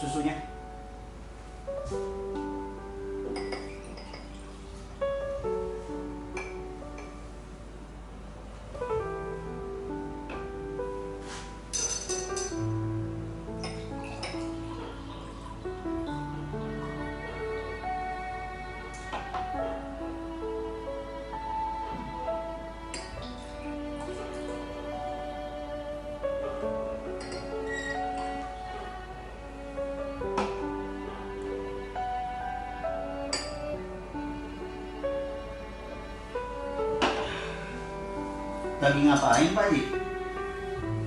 susunya. Lagi ngapain Pak Ji?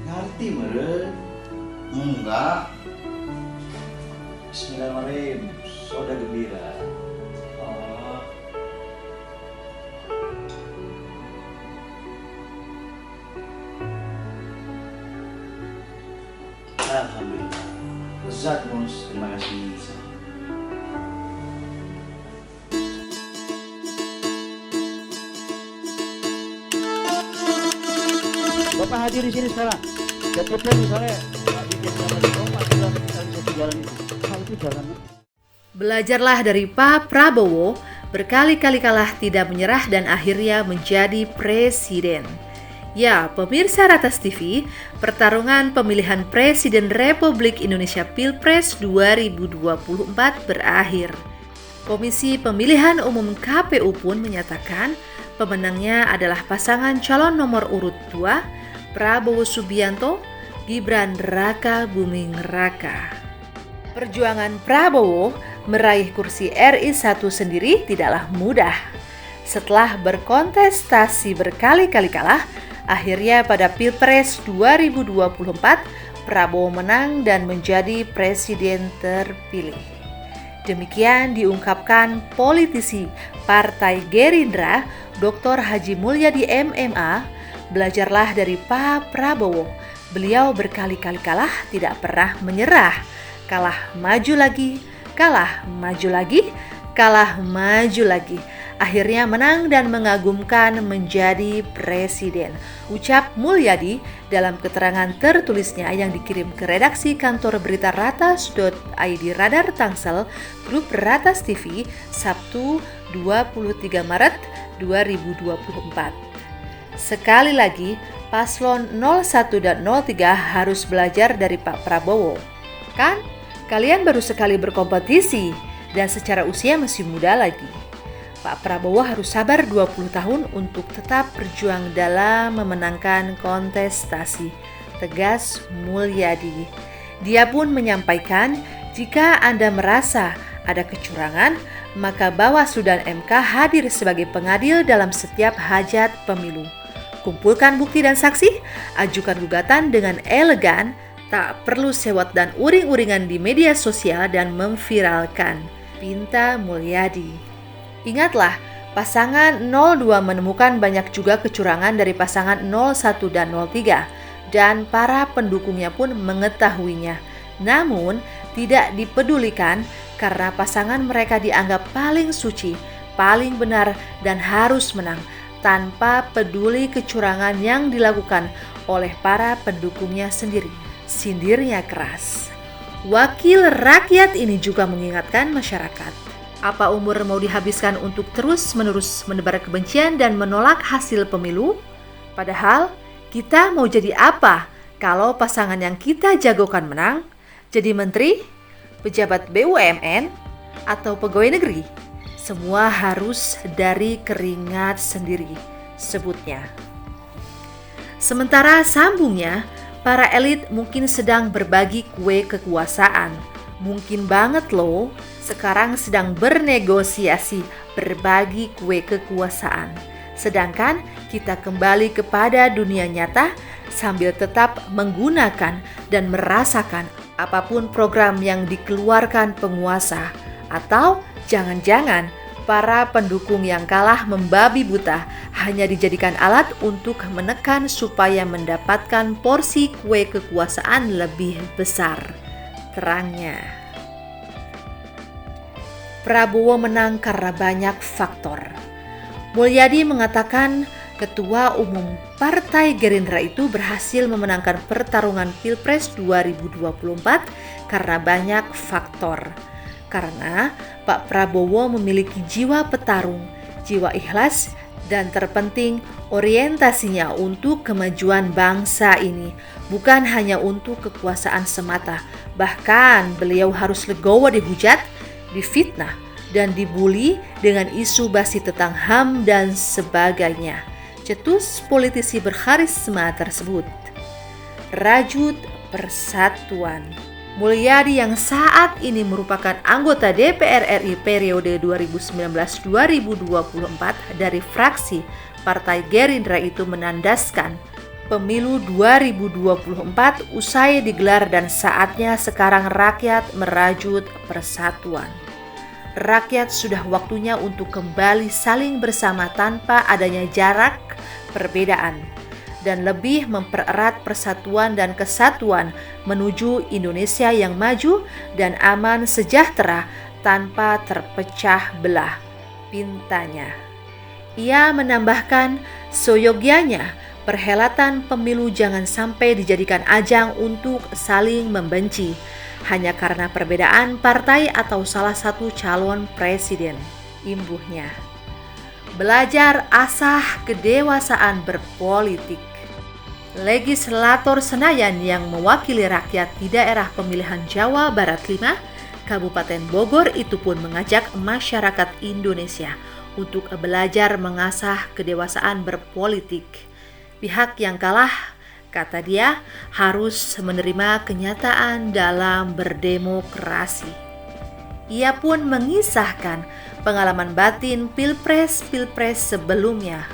Ngerti meren. Enggak. Bismillahirrahmanirrahim. Soda gembira. Oh. Alhamdulillah. Lezat Mus. Terima kasih. Bapak hadir di sini sekarang. KTP misalnya Pak bikin sama di rumah sudah satu jalan itu. Hal itu jalannya. Belajarlah dari Pak Prabowo, berkali-kali kalah tidak menyerah dan akhirnya menjadi presiden. Ya, pemirsa Ratas TV, pertarungan pemilihan Presiden Republik Indonesia Pilpres 2024 berakhir. Komisi Pemilihan Umum KPU pun menyatakan pemenangnya adalah pasangan calon nomor urut 2, Prabowo Subianto, Gibran Raka Buming Raka. Perjuangan Prabowo meraih kursi RI 1 sendiri tidaklah mudah. Setelah berkontestasi berkali-kali kalah, akhirnya pada Pilpres 2024, Prabowo menang dan menjadi presiden terpilih. Demikian diungkapkan politisi Partai Gerindra, Dr. Haji Mulyadi MMA. Belajarlah dari Pak Prabowo. Beliau berkali-kali kalah, tidak pernah menyerah. Kalah maju lagi, kalah maju lagi, kalah maju lagi. Akhirnya menang dan mengagumkan menjadi presiden. Ucap Mulyadi dalam keterangan tertulisnya yang dikirim ke redaksi kantor berita ratas.id Radar Tangsel, grup Ratas TV, Sabtu 23 Maret 2024. Sekali lagi, paslon 01 dan 03 harus belajar dari Pak Prabowo. Kan, kalian baru sekali berkompetisi dan secara usia masih muda lagi. Pak Prabowo harus sabar 20 tahun untuk tetap berjuang dalam memenangkan kontestasi, tegas Mulyadi. Dia pun menyampaikan, jika Anda merasa ada kecurangan, maka Bawaslu dan MK hadir sebagai pengadil dalam setiap hajat pemilu. Kumpulkan bukti dan saksi, ajukan gugatan dengan elegan, tak perlu sewot dan uring-uringan di media sosial dan memviralkan, pinta Mulyadi. Ingatlah, pasangan 02 menemukan banyak juga kecurangan dari pasangan 01 dan 03, dan para pendukungnya pun mengetahuinya. Namun, tidak dipedulikan karena pasangan mereka dianggap paling suci, paling benar, dan harus menang, tanpa peduli kecurangan yang dilakukan oleh para pendukungnya sendiri. Sindirnya keras. Wakil rakyat ini juga mengingatkan masyarakat, apa umur mau dihabiskan untuk terus-menerus menebar kebencian dan menolak hasil pemilu? Padahal, kita mau jadi apa kalau pasangan yang kita jagokan menang? Jadi menteri, pejabat BUMN, atau pegawai negeri? Semua harus dari keringat sendiri, sebutnya. Sementara sambungnya, para elit mungkin sedang berbagi kue kekuasaan. Mungkin banget loh, sekarang sedang bernegosiasi berbagi kue kekuasaan. Sedangkan kita kembali kepada dunia nyata sambil tetap menggunakan dan merasakan apapun program yang dikeluarkan penguasa. Atau jangan-jangan para pendukung yang kalah membabi buta hanya dijadikan alat untuk menekan supaya mendapatkan porsi kue kekuasaan lebih besar. Terangnya, Prabowo menang karena banyak faktor. Mulyadi mengatakan Ketua Umum Partai Gerindra itu berhasil memenangkan pertarungan Pilpres 2024 karena banyak faktor. Karena Pak Prabowo memiliki jiwa petarung, jiwa ikhlas, dan terpenting orientasinya untuk kemajuan bangsa ini, bukan hanya untuk kekuasaan semata. Bahkan beliau harus legowo dihujat, difitnah, dan dibully dengan isu basi tentang HAM dan sebagainya. Cetus politisi berkarisma tersebut. Rajut Persatuan. Mulyadi yang saat ini merupakan anggota DPR RI periode 2019-2024 dari fraksi Partai Gerindra itu menandaskan pemilu 2024 usai digelar dan saatnya sekarang rakyat merajut persatuan. Rakyat sudah waktunya untuk kembali saling bersama tanpa adanya jarak, perbedaan, dan lebih mempererat persatuan dan kesatuan menuju Indonesia yang maju dan aman sejahtera tanpa terpecah belah, pintanya. Ia menambahkan, seyogyanya perhelatan pemilu jangan sampai dijadikan ajang untuk saling membenci hanya karena perbedaan partai atau salah satu calon presiden. Imbuhnya, belajar asah kedewasaan berpolitik. Legislator Senayan yang mewakili rakyat di daerah pemilihan Jawa Barat 5, Kabupaten Bogor itu pun mengajak masyarakat Indonesia untuk belajar mengasah kedewasaan berpolitik. Pihak yang kalah, kata dia, harus menerima kenyataan dalam berdemokrasi. Ia pun mengisahkan pengalaman batin pilpres-pilpres sebelumnya.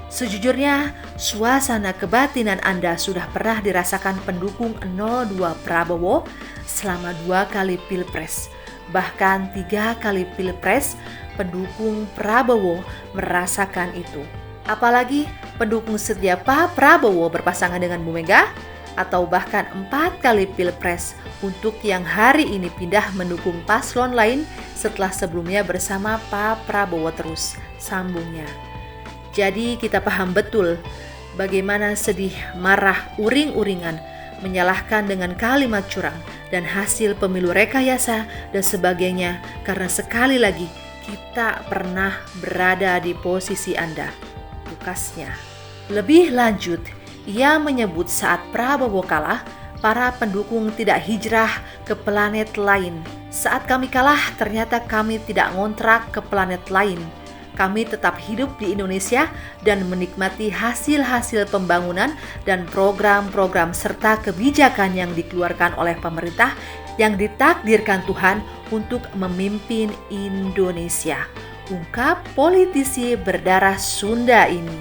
Sejujurnya, suasana kebatinan Anda sudah pernah dirasakan pendukung 02 Prabowo selama 2 kali pilpres. Bahkan 3 kali pilpres, pendukung Prabowo merasakan itu. Apalagi pendukung setia Pak Prabowo berpasangan dengan Bu Mega, atau bahkan 4 kali pilpres untuk yang hari ini pindah mendukung paslon lain setelah sebelumnya bersama Pak Prabowo terus, sambungnya. Jadi kita paham betul bagaimana sedih, marah, uring-uringan, menyalahkan dengan kalimat curang dan hasil pemilu rekayasa dan sebagainya karena sekali lagi kita pernah berada di posisi Anda. Tukasnya. Lebih lanjut, ia menyebut saat Prabowo kalah, para pendukung tidak hijrah ke planet lain. Saat kami kalah, ternyata kami tidak ngontrak ke planet lain. Kami tetap hidup di Indonesia dan menikmati hasil-hasil pembangunan dan program-program serta kebijakan yang dikeluarkan oleh pemerintah yang ditakdirkan Tuhan untuk memimpin Indonesia. Ungkap politisi berdarah Sunda ini.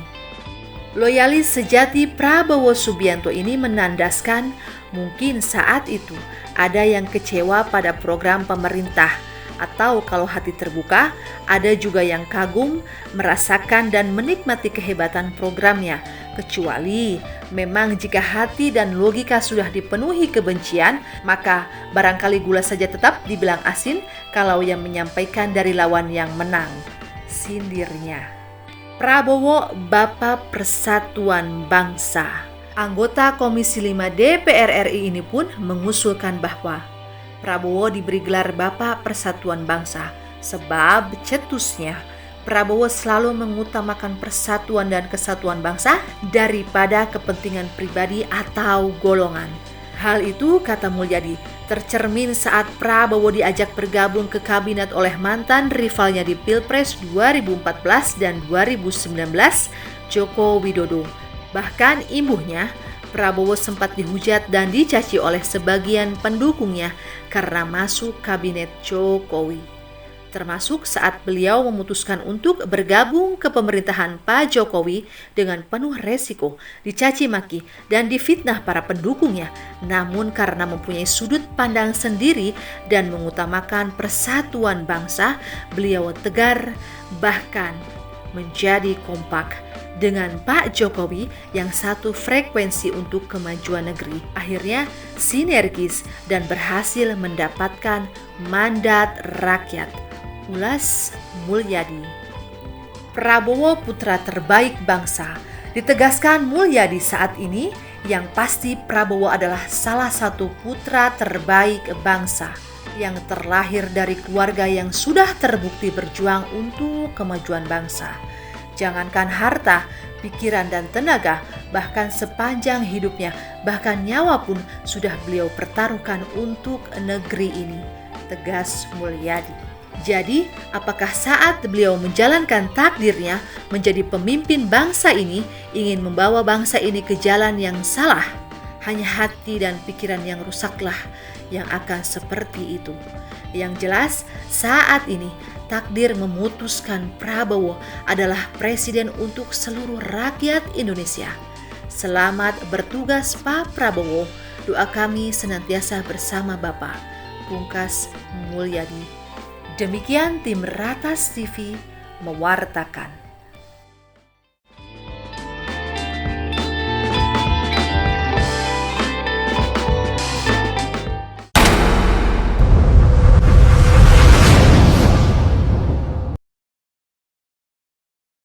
Loyalis sejati Prabowo Subianto ini menandaskan mungkin saat itu ada yang kecewa pada program pemerintah, atau kalau hati terbuka, ada juga yang kagum, merasakan dan menikmati kehebatan programnya. Kecuali memang jika hati dan logika sudah dipenuhi kebencian, maka barangkali gula saja tetap dibilang asin kalau yang menyampaikan dari lawan yang menang. Sindirnya. Prabowo Bapak Persatuan Bangsa. Anggota Komisi 5 DPR RI ini pun mengusulkan bahwa Prabowo diberi gelar Bapak Persatuan Bangsa sebab cetusnya Prabowo selalu mengutamakan persatuan dan kesatuan bangsa daripada kepentingan pribadi atau golongan. Hal itu, kata Mulyadi, tercermin saat Prabowo diajak bergabung ke kabinet oleh mantan rivalnya di Pilpres 2014 dan 2019, Joko Widodo. Bahkan imbuhnya, Prabowo sempat dihujat dan dicaci oleh sebagian pendukungnya karena masuk kabinet Jokowi. Termasuk saat beliau memutuskan untuk bergabung ke pemerintahan Pak Jokowi dengan penuh resiko, dicaci maki dan difitnah para pendukungnya. Namun karena mempunyai sudut pandang sendiri dan mengutamakan persatuan bangsa, beliau tegar bahkan menjadi kompak dengan Pak Jokowi yang satu frekuensi untuk kemajuan negeri. Akhirnya sinergis dan berhasil mendapatkan mandat rakyat. Ulas Mulyadi. Prabowo putra terbaik bangsa. Ditegaskan Mulyadi saat ini, yang pasti Prabowo adalah salah satu putra terbaik bangsa yang terlahir dari keluarga yang sudah terbukti berjuang untuk kemajuan bangsa. Jangankan harta, pikiran dan tenaga, bahkan sepanjang hidupnya, bahkan nyawa pun sudah beliau pertaruhkan untuk negeri ini, tegas Mulyadi. Jadi, apakah saat beliau menjalankan takdirnya menjadi pemimpin bangsa ini, ingin membawa bangsa ini ke jalan yang salah? Hanya hati dan pikiran yang rusaklah yang akan seperti itu. Yang jelas, saat ini takdir memutuskan Prabowo adalah presiden untuk seluruh rakyat Indonesia. Selamat bertugas Pak Prabowo. Doa kami senantiasa bersama Bapak. Pungkas Mulyadi. Demikian tim Ratas TV mewartakan.